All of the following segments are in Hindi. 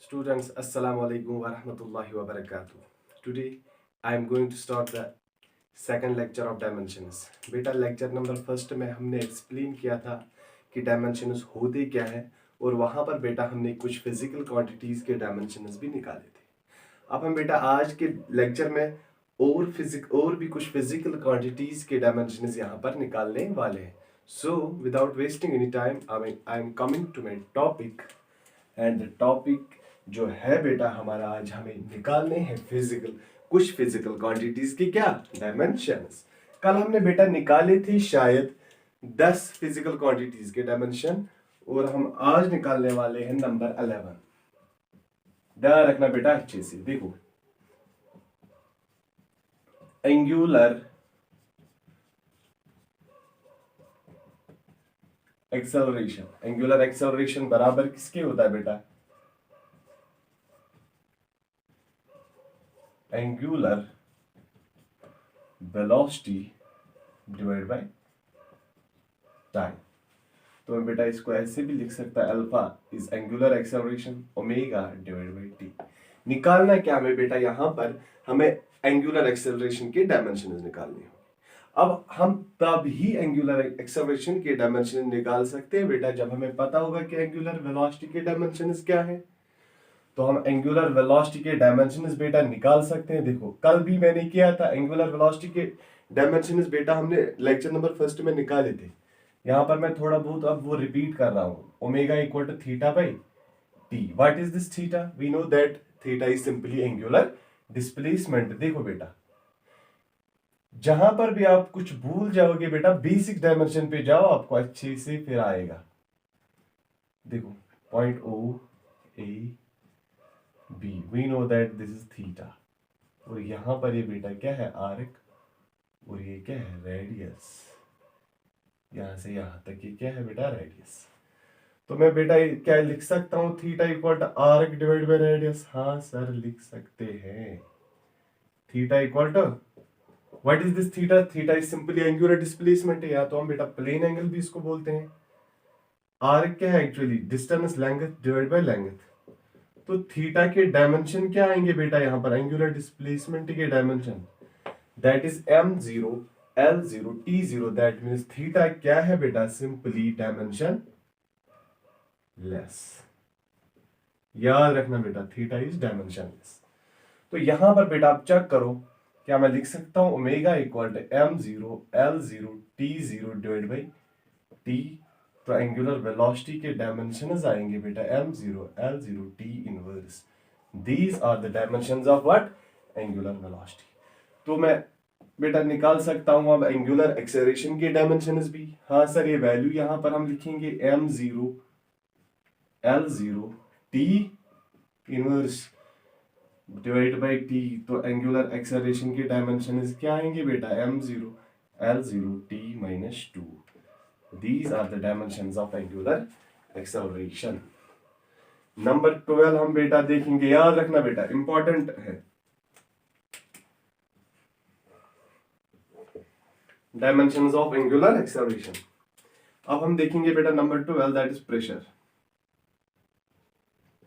Students, Assalamu alaikum wa rahmatullahi wa barakatuh. Today, I am going to start the second lecture of dimensions. बेटा लेक्चर नंबर फर्स्ट में हमने एक्सप्लेन किया था कि डायमेंशंस होते क्या है और वहाँ पर बेटा हमने कुछ फिजिकल क्वांटिटीज़ के डायमेंशंस भी निकाले थे। अब हम बेटा आज के लेक्चर में और भी कुछ फिजिकल क्वांटिटीज़ के डायमेंशंस यहाँ पर निकालने वाले हैं। So without wasting any time I am coming to my topic and the topic जो है बेटा हमारा आज हमें निकालने हैं कुछ फिजिकल क्वांटिटीज की क्या डायमेंशंस। कल हमने बेटा निकाले थे शायद 10 फिजिकल क्वांटिटीज के डायमेंशन और हम आज निकालने वाले हैं नंबर 11। ध्यान रखना बेटा अच्छे से, देखो एंगुलर एक्सेलरेशन बराबर किसके होता है बेटा? Angular velocity divide by time. तो मैं बेटा इसको ऐसे भी लिख सकता है, alpha is angular acceleration, omega divide by T. निकालना क्या हमें बेटा? यहां पर हमें एंगुलर एक्सेलरेशन के डायमेंशन निकालने होंगे। अब हम तब ही एंगुलर एक्सेलरेशन के डायमेंशन निकाल सकते हैं बेटा जब हमें पता होगा कि एंगुलर वेलोसिटी के डायमेंशन क्या है। तो हम एंगुलर वेलोसिटी के डायमेंशंस बेटा निकाल सकते हैं। देखो कल भी मैंने किया था, एंगुलर वेलोसिटी के डायमेंशंस बेटा हमने लेक्चर नंबर फर्स्ट में निकाले थे। यहाँ पर मैं थोड़ा बहुत अब वो रिपीट कर रहा हूँ। Omega equal to theta by T. What is this theta? We know that theta is simply angular displacement. देखो बेटा जहां पर भी आप कुछ भूल जाओगे बेटा बेसिक डायमेंशन पे जाओ, आपको अच्छे से फिर आएगा। देखो point O A B, we know that this is theta, और यहां पर ये बेटा क्या है? आर्क, और ये क्या है? रेडियस। यहां से यहां तक ये क्या है बेटा? रेडियस। तो मैं बेटा क्या लिख सकता हूं? Theta equal to arc divide by radius. हाँ सर लिख सकते हैं। Theta equal to what is this theta? Theta is simply angular displacement है, या तो हम बेटा प्लेन एंगल भी इसको बोलते हैं। आर्क क्या है? Actually distance length divide by length. तो थीटा के डायमेंशन क्या आएंगे बेटा यहां पर? एंगुलर डिस्प्लेसमेंट के dimension, that is m0 l0 t0। That means theta क्या है बेटा? Simply dimension less. याद रखना बेटा थीटा इज डायमेंशन लेस। तो यहां पर बेटा आप चेक करो, क्या मैं लिख सकता हूं omega equal to m0 l0 t0 divide by t। तो एंगुलर वेलोसिटी के डायमेंशंस आएंगे बेटा m0 l0 t inverse. These are the dimensions of what? Angular velocity. तो मैं बेटा निकाल सकता हूं अब एंगुलर एक्सेलरेशन के डायमेंशंस भी। हाँ सर ये वैल्यू यहां पर हम लिखेंगे m0 l0 t inverse divide by t। तो एंगुलर एक्सेलरेशन के डायमेंशंस क्या आएंगे बेटा? m0 l0 t minus 2। These are the dimensions of angular acceleration. Number 12 हम बेटा देखेंगे। याद रखना बेटा इंपॉर्टेंट है, डायमेंशंस ऑफ एंगुलर एक्सेलरेशन। अब हम देखेंगे बेटा number 12, that is pressure.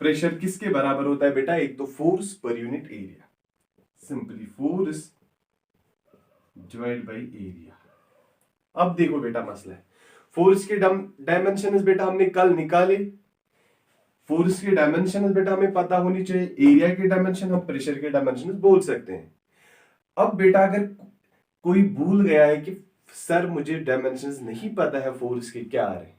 Pressure किसके बराबर होता है बेटा? एक तो force per unit area, simply force divide by area. अब देखो बेटा मसला है, फोर्स के डायमेंशंस बेटा हमने कल निकाले। फोर्स के डायमेंशंस बेटा हमें पता होनी चाहिए, एरिया के डायमेंशन हम प्रेशर के डायमेंशन बोल सकते हैं। अब बेटा अगर कोई भूल गया है कि सर मुझे डायमेंशंस नहीं पता है फोर्स के क्या आ रहे,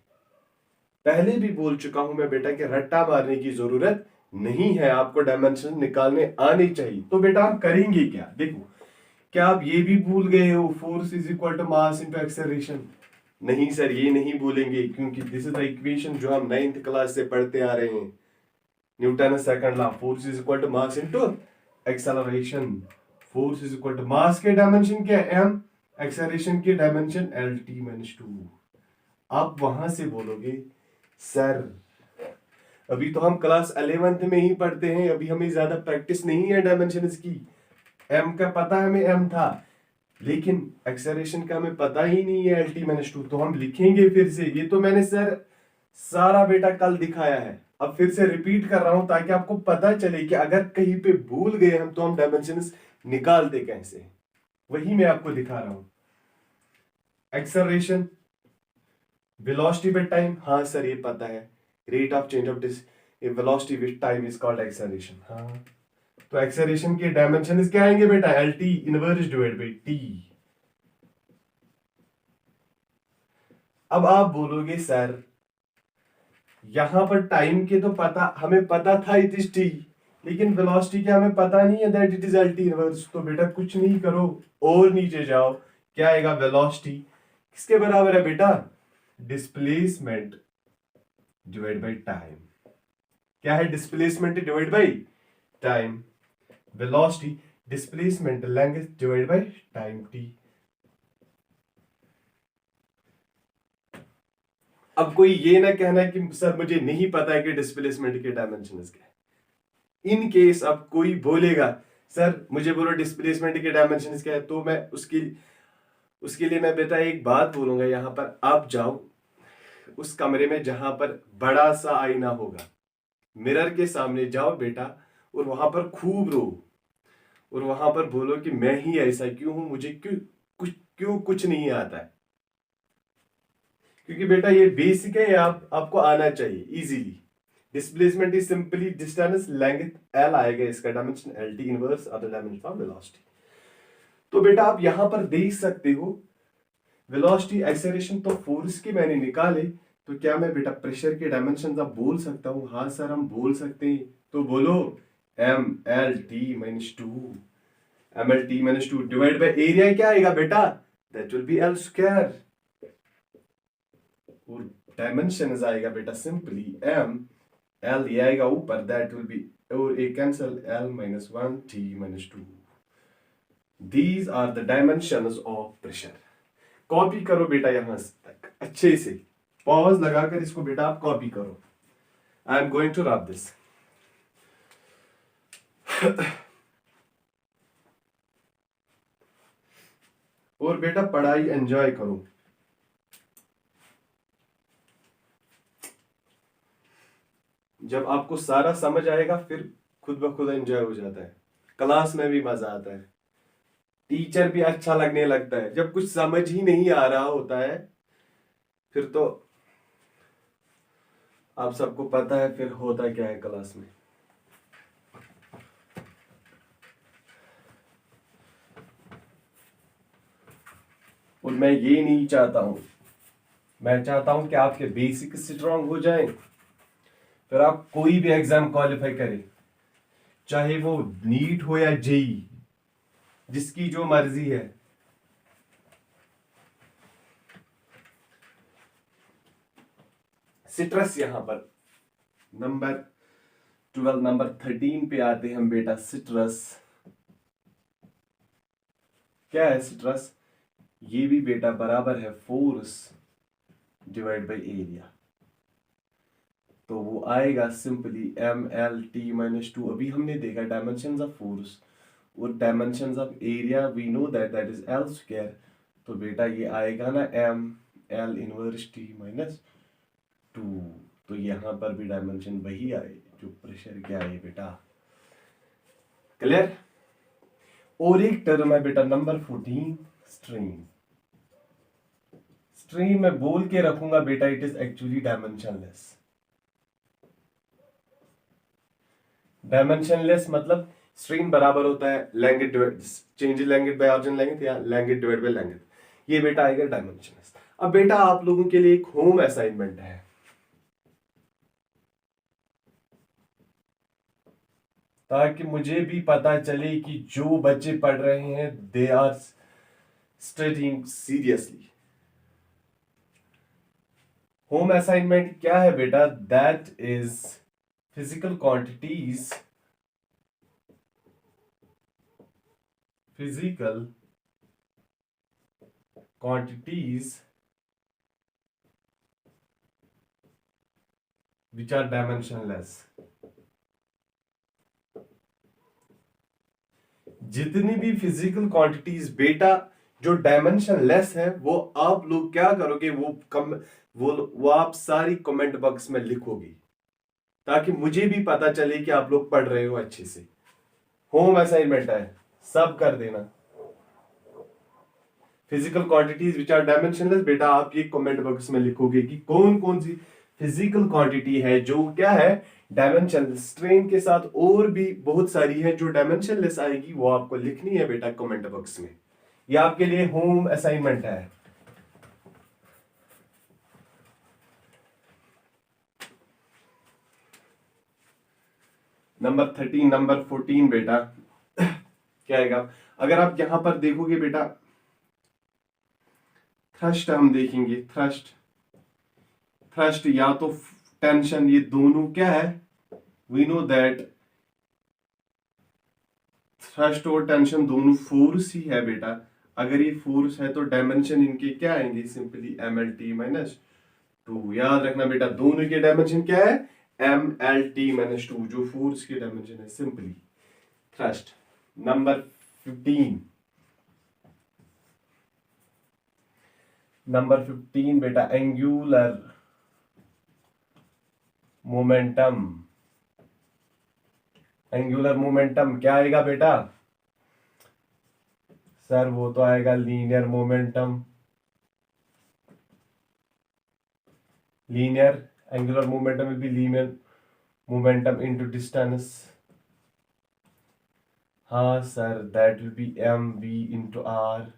पहले भी बोल चुका हूं मैं बेटा कि रट्टा मारने की जरूरत नहीं है, आपको डायमेंशन निकालने आने चाहिए। तो बेटा हम करेंगे क्या? देखो क्या आप ये भी भूल गए हो force is equal to mass into acceleration? नहीं सर ये नहीं भूलेंगे, क्योंकि दिस इज द इक्वेशन जो हम 9th क्लास से पढ़ते आ रहे हैं, Newton second law. Force is equal to mass into acceleration. Force is equal to mass के डायमेंशन क्या है? m, एक्सेलरेशन के डायमेंशन lt-2। आप वहां से बोलोगे सर अभी तो हम क्लास 11th में ही पढ़ते हैं, अभी हमें ज्यादा प्रैक्टिस नहीं है डायमेंशंस की। m का पता है हमें m था, लेकिन एक्सेलरेशन का हमें पता ही नहीं है lt-2। तो हम लिखेंगे फिर से, ये तो मैंने सर सारा बेटा कल दिखाया है। अब फिर से रिपीट कर रहा हूं ताकि आपको पता चले कि अगर कहीं पे भूल गए हम तो हम डायमेंशंस निकालते कैसे, वही मैं आपको दिखा रहा हूं। एक्सेलरेशन, वेलोसिटी विद टाइम, हाँ सर ये पता है, rate of change of velocity with time is called acceleration. हाँ, तो एक्सेलरेशन के डायमेंशन क्या आएंगे बेटा, L T inverse divide by T. अब आप बोलोगे सर यहां पर टाइम के तो पता, हमें पता था इट इज टी, लेकिन वेलोसिटी क्या हमें पता नहीं है that it is L T inverse. तो बेटा कुछ नहीं करो और नीचे जाओ, क्या आएगा, वेलोसिटी किसके बराबर है बेटा, डिस्प्लेसमेंट डिवाइड बाई टाइम। क्या है, displacement divide by time, velocity displacement length divide by time T. अब कोई ये ना कहना कि सर मुझे नहीं पता है कि डिस्प्लेसमेंट के डायमेंशन क्या है। इन केस अब कोई बोलेगा सर मुझे बोलो डिस्प्लेसमेंट के डायमेंशन क्या है, तो मैं उसके लिए मैं बेटा एक बात बोलूंगा, यहां पर आप जाओ उस कमरे में जहां पर बड़ा सा आईना होगा, मिरर के सामने जाओ बेटा, और वहां पर खूब रो, और वहां पर बोलो कि मैं ही ऐसा क्यों हूं, मुझे क्यों कुछ नहीं आता है। क्योंकि बेटा ये बेसिक है, आपको आना चाहिए easily. Displacement is simply distance length L आएगा, इसका dimension L T inverse other dimension of velocity. तो बेटा आप यहां पर देख सकते हो वेलोसिटी एक्सेलरेशन तो फोर्स के मैंने निकाले, तो क्या मैं बेटा प्रेशर के डायमेंशन अब बोल सकता हूं, हाँ सर हम बोल सकते हैं, तो बोलो M L T minus two, M L T minus two divide by area, क्या आएगा बेटा, that will be L square, और डायमेंशन आएगा बेटा सिंपली एम एल ये आएगा ऊपर, दैट विल बी, और A cancel L minus one T minus two. These are the dimensions of pressure. Copy करो बेटा यहां तक अच्छे से, पॉज लगाकर इसको बेटा आप कॉपी करो। I am going to rub this. और बेटा पढ़ाई एंजॉय करो। जब आपको सारा समझ आएगा फिर खुद ब खुद एंजॉय हो जाता है, क्लास में भी मजा आता है, टीचर भी अच्छा लगने लगता है। जब कुछ समझ ही नहीं आ रहा होता है फिर तो आप सबको पता है फिर होता क्या है क्लास में। और मैं ये नहीं चाहता हूं, मैं चाहता हूं कि आपके बेसिक स्ट्रांग हो जाएं, फिर आप कोई भी एग्जाम क्वालिफाई करें, चाहे वो नीट हो या जेई, जिसकी जो मर्जी है। सिट्रस यहां पर नंबर 12 नंबर 13 पे आते हम बेटा। सिट्रस क्या है, सिट्रस ये भी बेटा बराबर है फोर्स डिवाइड बाई एरिया, तो वो आएगा simply M L T minus two. अभी हमने देखा डायमेंशंस ऑफ फोर्स और dimensions of area, we know that that is L square, तो बेटा ये आएगा ना M L inverse T minus two. तो यहां पर भी डायमेंशन वही आए जो प्रेशर क्या है बेटा, क्लियर। और एक टर्म है बेटा नंबर 14 स्ट्रेन। स्ट्रेन में बोल के रखूंगा बेटा it is actually dimensionless. Dimensionless मतलब स्ट्रेन बराबर होता है length divide change length bye origin length या लेंथ डिवाइड बाय लेंथ, ये बेटा आएगा डायमेंशनलेस। अब बेटा आप लोगों के लिए एक होम असाइनमेंट है, ताकि मुझे भी पता चले कि जो बच्चे पढ़ रहे हैं they are studying seriously. Home assignment क्या है बेटा, that is physical quantities, physical quantities which are dimensionless। जितनी भी फिजिकल क्वांटिटीज बेटा जो डायमेंशनलेस है वो आप लोग क्या करोगे, वो आप सारी कमेंट बॉक्स में लिखोगे, ताकि मुझे भी पता चले कि आप लोग पढ़ रहे हो अच्छे से। होम असाइनमेंट है, सब कर देना। Physical quantities which are dimensionless, बेटा आप ये कमेंट बॉक्स में लिखोगे कि कौन कौन सी फिजिकल क्वांटिटी है जो क्या है, डायमेंशन। स्ट्रेन के साथ और भी बहुत सारी है जो डायमेंशनलेस आएगी, वो आपको लिखनी है बेटा कमेंट बॉक्स में। ये आपके लिए होम असाइनमेंट है। नंबर 13, नंबर 14 बेटा क्या आएगा? अगर आप यहां पर देखोगे बेटा, थ्रस्ट हम देखेंगे। थ्रस्ट या तो टेंशन, ये दोनों क्या है, वी नो दैट थ्रस्ट और टेंशन दोनों फोर्स ही है बेटा। अगर ये फोर्स है तो डायमेंशन इनके क्या आएंगे, सिंपली mlt-2। याद रखना बेटा, दोनों के डायमेंशन क्या है, mlt-2, जो फोर्स की डायमेंशन है सिंपली थ्रस्ट। नंबर 15, नंबर 15 बेटा एंगुलर मोमेंटम। एंगुलर मोमेंटम क्या आएगा बेटा? सर वो तो आएगा linear momentum. Linear angular momentum will be linear momentum into distance. हाँ sir, that will be M V into R,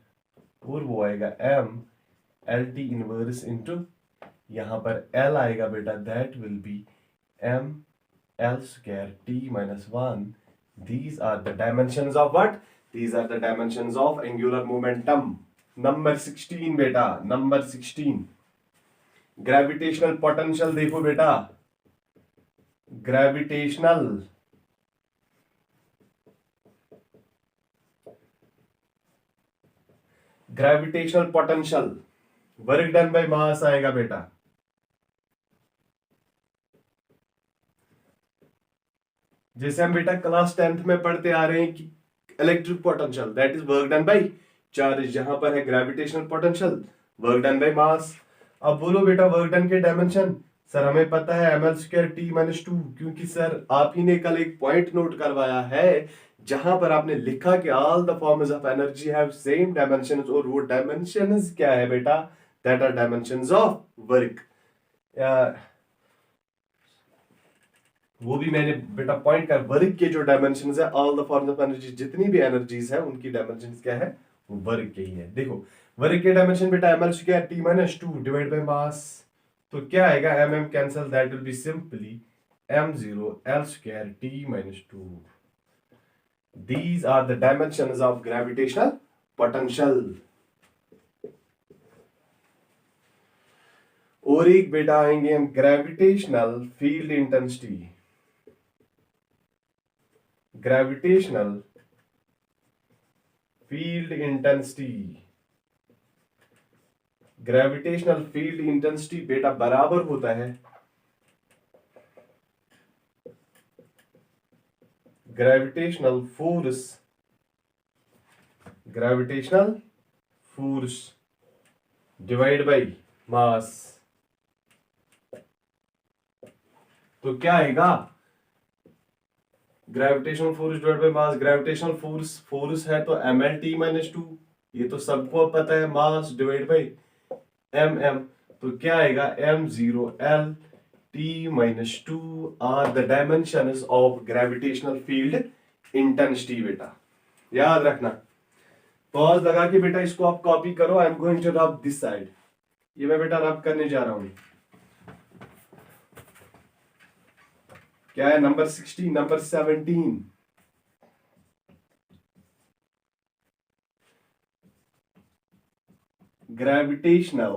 और वो आएगा M L T inverse into, यहां पर एल आएगा बेटा, that will be M L square T minus 1। These are the dimensions of what? These are the dimensions of angular momentum. Number 16 बेटा, नंबर 16 ग्रेविटेशनल पोटेंशियल देखो बेटा। Gravitational gravitational potential, work done by mass आएगा बेटा। जैसे हम बेटा क्लास 10th में पढ़ते आ रहे हैं कि electric potential that is work done by charge, यहां पर है gravitational potential work done by mass. अब बोलो बेटा वर्क डन के डायमेंशन। सर हमें पता है ml स्क्वायर टी माइनस 2, क्योंकि सर आप ही ने कल एक पॉइंट नोट करवाया है जहां पर आपने लिखा कि all the forms of energy have same dimensions, और वो डायमेंशंस क्या है बेटा, that are dimensions of work. वो भी मैंने बेटा पॉइंट कर, वर्क के जो डायमेंशंस है, all the forms of energy, जितनी भी एनर्जीज है उनकी डायमेंशंस क्या है, वो वर्क के ही है। देखो वर्क के डायमेंशन बेटा ml square T minus 2 divide by मास, तो क्या आएगा, mm cancel, that will be simply m0 l square t minus 2। These are the dimensions of gravitational potential। और एक बेटा आएंगे हम gravitational field intensity. Gravitational field intensity, gravitational field intensity बेटा बराबर होता है gravitational force, gravitational force divide by मास। तो क्या आएगा, gravitational force divide by mass. Gravitational force है तो mlt-2, ये तो सबको पता है, मास डिवाइड बाय mm, तो क्या आएगा m0 l t-2 are the dimensions of gravitational field intensity. बेटा याद रखना, पॉज लगा के बेटा इसको आप कॉपी करो। I am going to rub this side, ये मैं बेटा रब करने जा रहा हूं। क्या है number 16, number 17 gravitational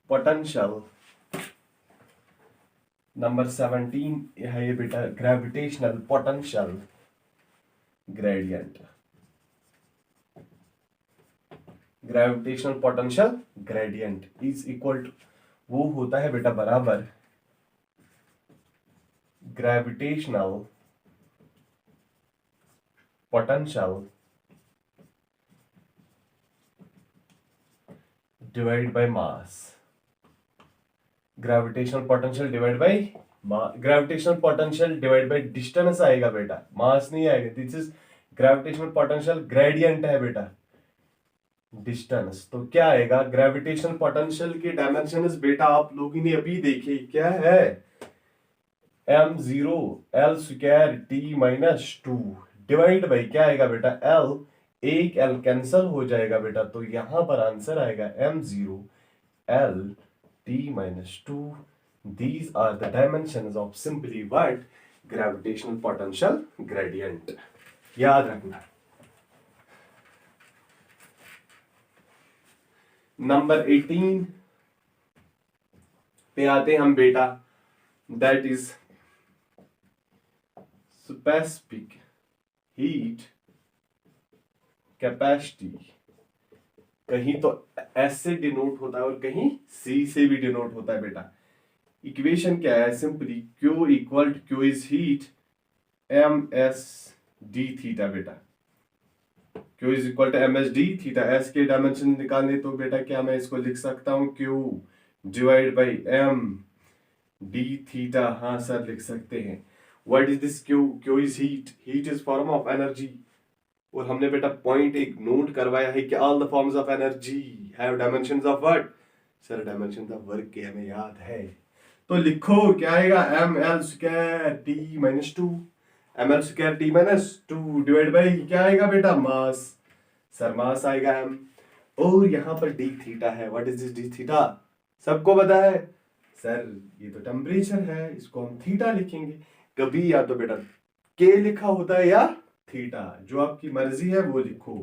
potential. Number 17 है ये बेटा gravitational potential gradient. Gravitational potential gradient is equal to, वो होता है बेटा बराबर gravitational potential divide by mass, gravitational potential divide by gravitational potential divide by distance आएगा बेटा, मास नहीं आएगा। This is gravitational potential gradient है बेटा, डिस्टेंस। तो क्या आएगा, ग्रेविटेशनल पोटेंशियल के डायमेंशंस बेटा आप लोगों ने अभी देखे, क्या है, m0 l square t minus 2 divide by क्या आएगा बेटा, l, एक l कैंसल हो जाएगा बेटा, तो यहां पर आंसर आएगा m0 l t minus 2. These are the dimensions of simply what, gravitational potential gradient. याद रखना। नंबर 18 पे आते हैं हम बेटा, that is specific heat capacity. कहीं तो एस से डिनोट होता है और कहीं सी से भी डिनोट होता है बेटा। इक्वेशन क्या है, simply Q equal to Q is heat M S D theta बेटा। Q is equal to M S D theta. S के डायमेंशन निकालने तो बेटा क्या मैं इसको लिख सकता हूं, Q divide by M D theta. हाँ सर लिख सकते हैं। What is this Q? Q is heat, heat is form of energy. और हमने बेटा पॉइंट एक नोट करवाया है कि all the forms of energy have dimensions of what, sir dimensions of work के हमें याद है। तो लिखो क्या आएगा, M L square T minus 2, M L square T minus 2 divide by क्या आएगा बेटा, मास। सर मास आएगा एम, और यहां पर डी थीटा है। What is this D theta, सबको पता है सर, ये तो टेम्परेचर है, इसको हम थीटा लिखेंगे। कभी या तो बेटा के लिखा होता है या थीटा, जो आपकी मर्जी है वो लिखो।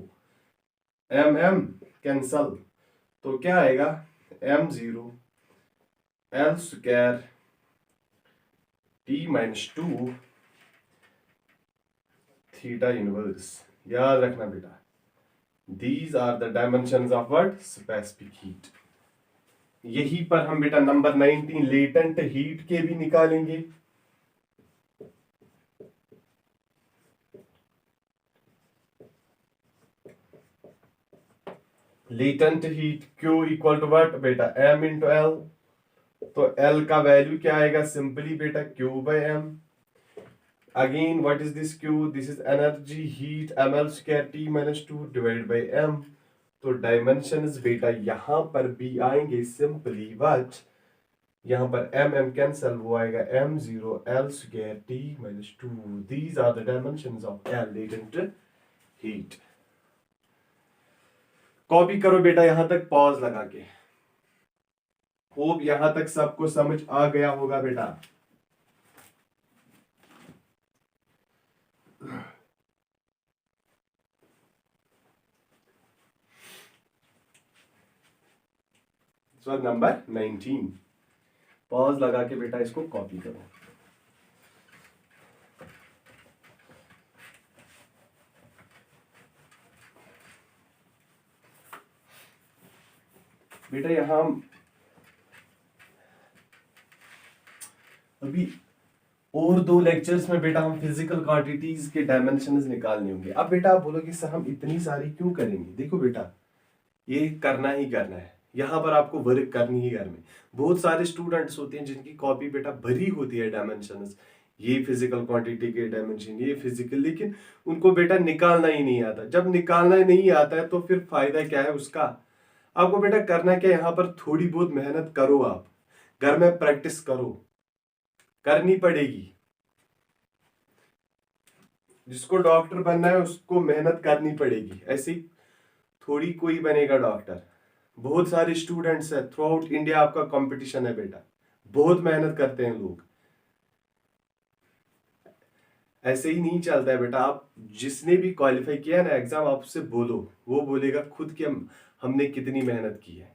एम एम कैंसल, तो क्या आएगा, m0 l square t minus 2 theta inverse. याद रखना बेटा, these are the dimensions of what, specific heat. यहीं पर हम बेटा नंबर 19 लेटेंट हीट के भी निकालेंगे। Latent heat Q equal to what बेटा, m इंटू एल। तो L का वैल्यू क्या आएगा, सिंपली बेटा Q by m। Again what is this Q, this is energy heat ml square t minus 2 divide by m। तो डायमेंशंस बेटा यहां पर भी आएंगे सिंपली व्हाट, यहां पर m कैंसल, वो आएगा m0 l square t minus 2। These are the dimensions of L latent heat. Copy करो बेटा यहां तक पॉज लगा के। होप यहां तक सबको समझ आ गया होगा बेटा। सवाल नंबर 19, पॉज लगा के बेटा इसको कॉपी करो। बेटा यहां अभी और 2 लेक्चर्स में बेटा हम फिजिकल क्वांटिटीज के डायमेंशंस निकालने होंगे। अब बेटा आप बोलोगे सर हम इतनी सारी क्यों करेंगे, देखो बेटा ये करना ही करना है, यहाँ पर आपको वर्क करनी ही घर में। बहुत सारे स्टूडेंट्स होते हैं जिनकी कॉपी बेटा भरी होती है डायमेंशंस, ये फिजिकल क्वांटिटी के डायमेंशन, ये फिजिकल, लेकिन उनको बेटा निकालना ही नहीं आता। जब निकालना ही नहीं आता है तो फिर फायदा क्या है उसका। आपको बेटा करना क्या, यहाँ पर थोड़ी बहुत मेहनत करो, आप घर में प्रैक्टिस करो, करनी पड़ेगी। जिसको डॉक्टर बनना है उसको मेहनत करनी पड़ेगी, ऐसी थोड़ी कोई बनेगा डॉक्टर। बहुत सारे स्टूडेंट्स है, थ्रू आउट इंडिया आपका कंपटीशन है बेटा, बहुत मेहनत करते हैं लोग। ऐसे ही नहीं चलता है बेटा। आप जिसने भी क्वालिफाई किया ना एग्जाम, आप उससे बोलो, वो बोलेगा खुद कि हमने कितनी मेहनत की है।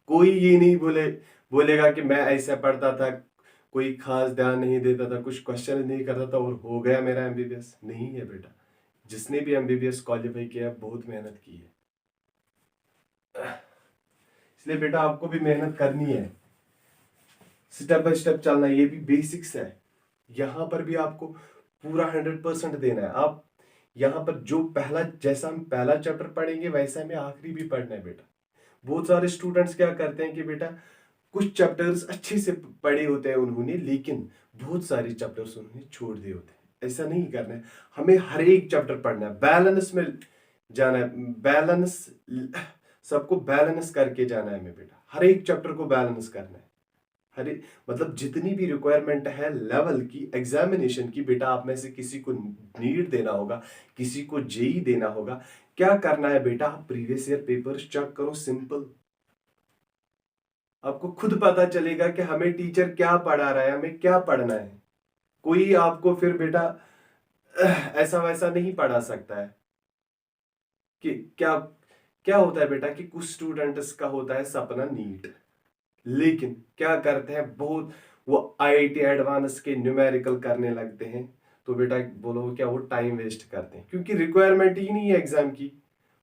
कोई ये नहीं बोलेगा कि मैं ऐसा पढ़ता था, कोई खास ध्यान नहीं देता था, कुछ क्वेश्चन नहीं करता था और हो गया मेरा एमबीबीएस। नहीं है बेटा, जिसने भी एमबीबीएस क्वालिफाई किया बहुत मेहनत की है। इसलिए बेटा आपको भी मेहनत करनी है, स्टेप बाय स्टेप चलना, ये भी बेसिक्स है। यहां पर भी आपको पूरा 100% देना है। आप यहाँ पर जो पहला, जैसा हम पहला चैप्टर पढ़ेंगे वैसा हमें आखिरी भी पढ़ना है बेटा। बहुत सारे स्टूडेंट्स क्या करते हैं कि बेटा कुछ चैप्टर्स अच्छे से पढ़े होते हैं उन्होंने, लेकिन बहुत सारे चैप्टर्स उन्होंने छोड़ दिए होते हैं। ऐसा नहीं करना है, हमें हर एक चैप्टर पढ़ना है, बैलेंस में जाना है, बैलेंस, सबको बैलेंस करके जाना है हमें बेटा, हर एक चैप्टर को बैलेंस करना है। हर एक मतलब जितनी भी रिक्वायरमेंट है लेवल की एग्जामिनेशन की, बेटा आप में से किसी को नीट देना होगा, किसी को जेई देना होगा, क्या करना है बेटा, आप प्रीवियस ईयर पेपर्स चेक करो, सिंपल। आपको खुद पता चलेगा कि हमें टीचर क्या पढ़ा रहा है, हमें क्या पढ़ना है। कोई आपको फिर बेटा ऐसा वैसा नहीं पढ़ा सकता है कि क्या क्या होता है बेटा कि कुछ स्टूडेंट्स का होता है सपना नीट, लेकिन क्या करते हैं बहुत, वो आईआईटी एडवांस के न्यूमेरिकल करने लगते हैं, तो बेटा बोलो क्या वो टाइम वेस्ट करते हैं, क्योंकि रिक्वायरमेंट ही नहीं है एग्जाम की।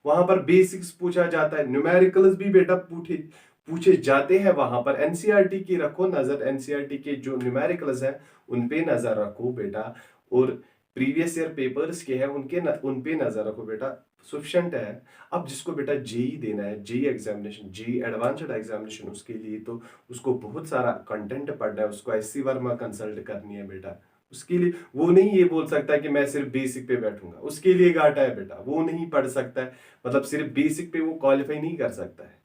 वहां पर बेसिक्स पूछा जाता है, न्यूमेरिकल्स भी बेटा पूछे पूछे जाते हैं वहां पर। एनसीईआरटी की रखो नजर, एनसीईआरटी के जो न्यूमेरिकल्स है उन पे नजर रखो बेटा, और प्रीवियस ईयर पेपर्स के हैं उन पे नजर रखो बेटा, सफिशिएंट है। अब जिसको बेटा जेई देना है, JEE examination, JEE advanced examination, उसके लिए तो उसको बहुत सारा कंटेंट पढ़ना है, उसको एससी वर्मा कंसल्ट करनी है बेटा। उसके लिए वो नहीं ये बोल सकता कि मैं सिर्फ बेसिक पे बैठूंगा, उसके लिए घाटा है बेटा, वो नहीं पढ़ सकता है, मतलब सिर्फ बेसिक पे वो क्वालिफाई नहीं कर सकता है।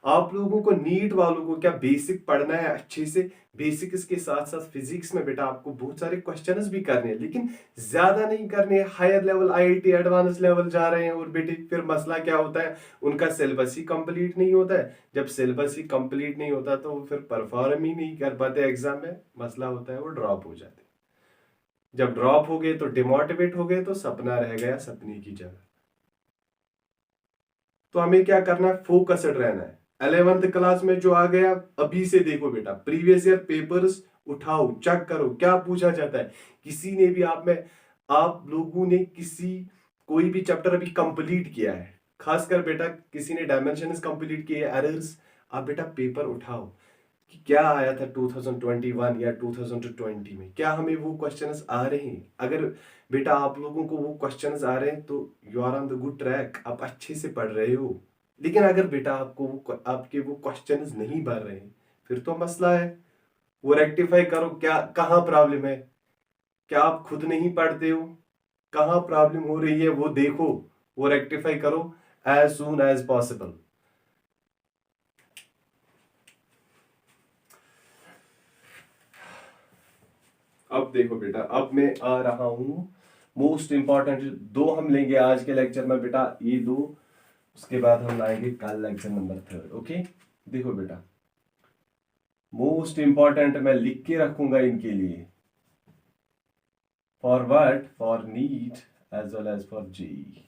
आप लोगों को, नीट वालों को क्या बेसिक पढ़ना है अच्छे से, बेसिक इसके साथ साथ फिजिक्स में बेटा आपको बहुत सारे क्वेश्चंस भी करने हैं, लेकिन ज्यादा नहीं करने हैं। Higher level IIT advance level जा रहे हैं और बेटे फिर मसला क्या होता है, उनका सिलेबस ही कंप्लीट नहीं होता है। जब सिलेबस ही कंप्लीट नहीं होता तो वो फिर परफॉर्म ही नहीं कर पाते एग्जाम में, मसला होता है वो ड्रॉप हो जाते। जब ड्रॉप हो गए तो डिमोटिवेट हो गए, तो सपना रह गया सपने की जगह। तो हमें क्या करना है, फोकस्ड रहना है। 11th क्लास में जो आ गया, अभी से देखो बेटा, प्रीवियस ईयर पेपर्स उठाओ, चेक करो क्या पूछा जाता है। किसी ने भी आप लोगों ने कोई भी चैप्टर अभी कंप्लीट किया है, खासकर बेटा किसी ने डायमेंशंस कंप्लीट किए, एरर्स, आप बेटा पेपर उठाओ कि क्या आया था 2021 या 2020 में, क्या हमें वो क्वेश्चंस आ रहे हैं। अगर बेटा आप लोगों को वो क्वेश्चंस आ रहे हैं तो you are on the good track, आप अच्छे से पढ़ रहे हो। लेकिन अगर बेटा आपके वो क्वेश्चंस नहीं भर रहे हैं, फिर तो मसला है, वो रेक्टिफाई करो, क्या कहाँ प्रॉब्लम है, क्या आप खुद नहीं पढ़ते हो, कहाँ प्रॉब्लम हो रही है वो देखो, वो रेक्टिफाई करो एज सून एज पॉसिबल। अब देखो बेटा, अब मैं आ रहा हूं मोस्ट इंपॉर्टेंट, दो हम लेंगे आज के लेक्चर में बेटा, ये दो, उसके बाद हम लाएंगे कल लेक्चर नंबर 3। ओके, देखो बेटा, मोस्ट इंपॉर्टेंट मैं लिख के रखूंगा इनके लिए, for what, for NEET as well as for JEE।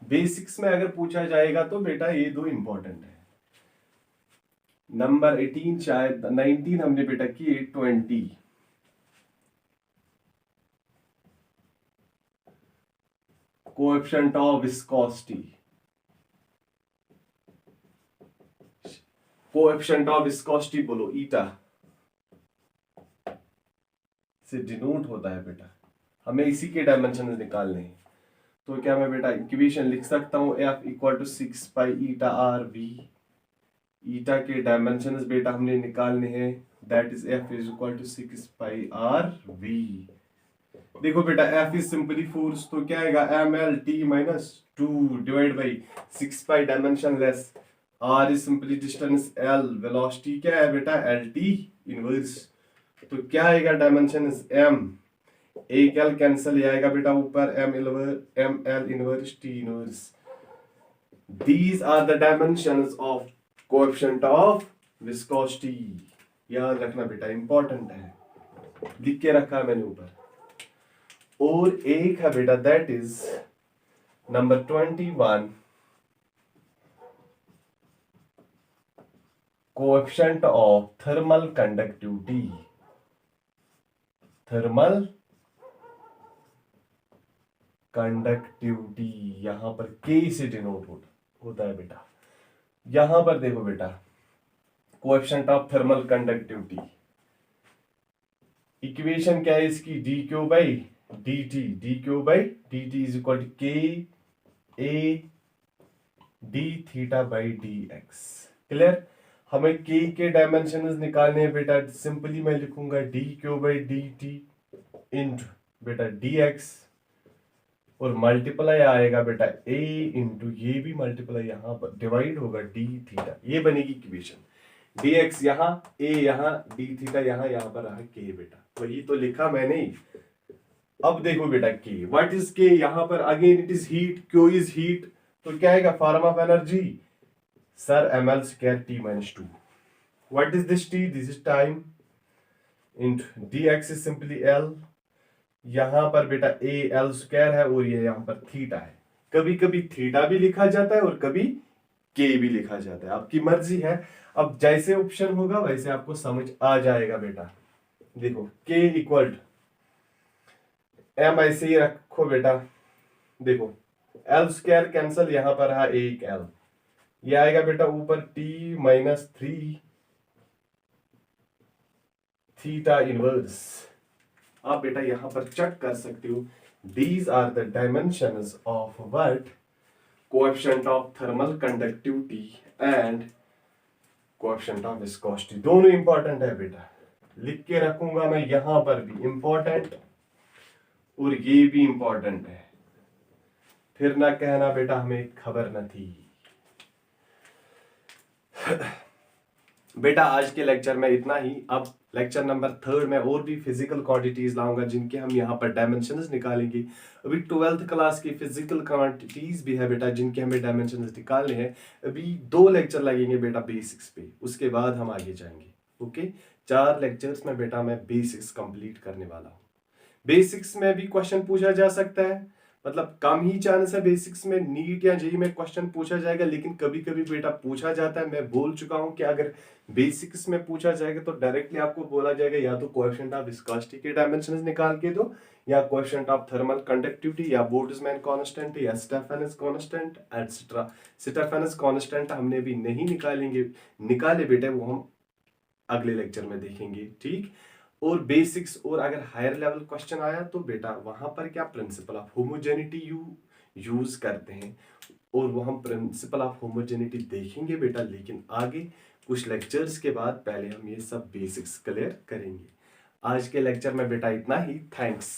Basics में अगर पूछा जाएगा तो बेटा ये दो इंपॉर्टेंट है। नंबर 18 शायद 19 हमने बेटा किए, 20 coefficient of viscosity, coefficient of viscosity बोलो ईटा से डिनोट होता है बेटा, हमें इसी के डायमेंशन निकालने हैं। तो क्या मैं बेटा इक्वेशन लिख सकता हूं, F equal to 6 pi eta R V, eta के डायमेंशंस बेटा हमने निकालने हैं, that is F is equal to 6 pi R V. देखो बेटा F इज सिंपली फोर्स, तो क्या आएगा mlt minus 2 divide by 6 pi dimension less, r is simply distance, l velocity क्या है बेटा lt इनवर्स, तो क्या आएगा डायमेंशन इज m, एक l कैंसिल आएगा बेटा ऊपर, ml inverse t inverse. These are the dimensions of coefficient of viscosity। याद रखना बेटा, इंपॉर्टेंट है, लिख के रखा है मैंने ऊपर। और एक है बेटा that is number 21, coefficient of thermal conductivity. Thermal conductivity यहां पर K से डिनोट होता है बेटा। यहां पर देखो बेटा, coefficient of thermal conductivity, equation क्या है इसकी, d q by d t, d q by d t is equal to K A d theta by d x. Clear. हमें के डायमेंशन निकालने हैं बेटा, सिंपली मैं लिखूंगा d q by d t into बेटा डी एक्स, और मल्टीप्लाई आएगा बेटा ए इंटू ये भी मल्टीप्लाई यहां पर डिवाइड होगा डी थीटा, ये बनेगी इक्वेशन। डी एक्स यहाँ, ए यहाँ, डी थीटा यहाँ पर रहा के बेटा, वही तो लिखा मैंने। अब देखो बेटा के, व्हाट इज के, यहां पर again it is heat, Q is heat, तो क्या आएगा form of energy sir ml square T minus to. What is this T, this is time, into D x is simply L, यहां पर बेटा ए एल स्क्वायर है और ये यहां पर थीटा है। कभी कभी थीटा भी लिखा जाता है और कभी के भी लिखा जाता है, आपकी मर्जी है। अब जैसे ऑप्शन होगा वैसे आपको समझ आ जाएगा बेटा। देखो के इक्वल एम ऐसे ही रखो बेटा, देखो एल स्क्वायर कैंसल, यहां पर रहा एक एल, ये आएगा बेटा ऊपर T minus three theta inverse. आप बेटा यहां पर चेक कर सकते हो, these are the dimensions of what, coefficient of thermal conductivity and coefficient of viscosity. दोनों इंपॉर्टेंट है बेटा, लिख के रखूंगा मैं, यहां पर भी इंपॉर्टेंट और ये भी इंपॉर्टेंट है, फिर ना कहना बेटा हमें खबर न थी। बेटा आज के लेक्चर में इतना ही। अब लेक्चर नंबर 3 में और भी फिजिकल क्वांटिटीज लाऊंगा जिनके हम यहाँ पर डायमेंशंस निकालेंगे। अभी 12th क्लास की फिजिकल क्वांटिटीज भी है बेटा जिनके हमें डायमेंशंस निकालने हैं। अभी 2 लेक्चर लगेंगे बेटा बेसिक्स पे, उसके बाद हम आगे जाएंगे। ओके, 4 लेक्चर्स में बेटा मैं बेसिक्स कंप्लीट करने वाला हूँ। बेसिक्स में भी क्वेश्चन पूछा जा सकता है, मतलब कम ही चांस है बेसिक्स में नीट या जेईई में क्वेश्चन पूछा जाएगा, लेकिन कभी कभी बेटा पूछा जाता है। मैं बोल चुका हूं कि अगर बेसिक्स में पूछा जाएगा तो डायरेक्टली आपको बोला जाएगा या तो कोएफिशिएंट ऑफ विस्कोसिटी के डायमेंशंस निकाल के दो, या कोएफिशिएंट ऑफ थर्मल कंडक्टिविटी, या बोल्ट्जमैन कांस्टेंट, या Stephens constant etcetera. Stephens constant हमने भी नहीं निकाले बेटे, वो हम अगले लेक्चर में देखेंगे। ठीक, और बेसिक्स और अगर हायर लेवल क्वेश्चन आया तो बेटा वहां पर क्या प्रिंसिपल ऑफ होमोजेनिटी यूज करते हैं, और वो हम प्रिंसिपल ऑफ होमोजेनिटी देखेंगे बेटा, लेकिन आगे कुछ लेक्चर्स के बाद पहले हम ये सब बेसिक्स क्लियर करेंगे। आज के लेक्चर में बेटा इतना ही। थैंक्स।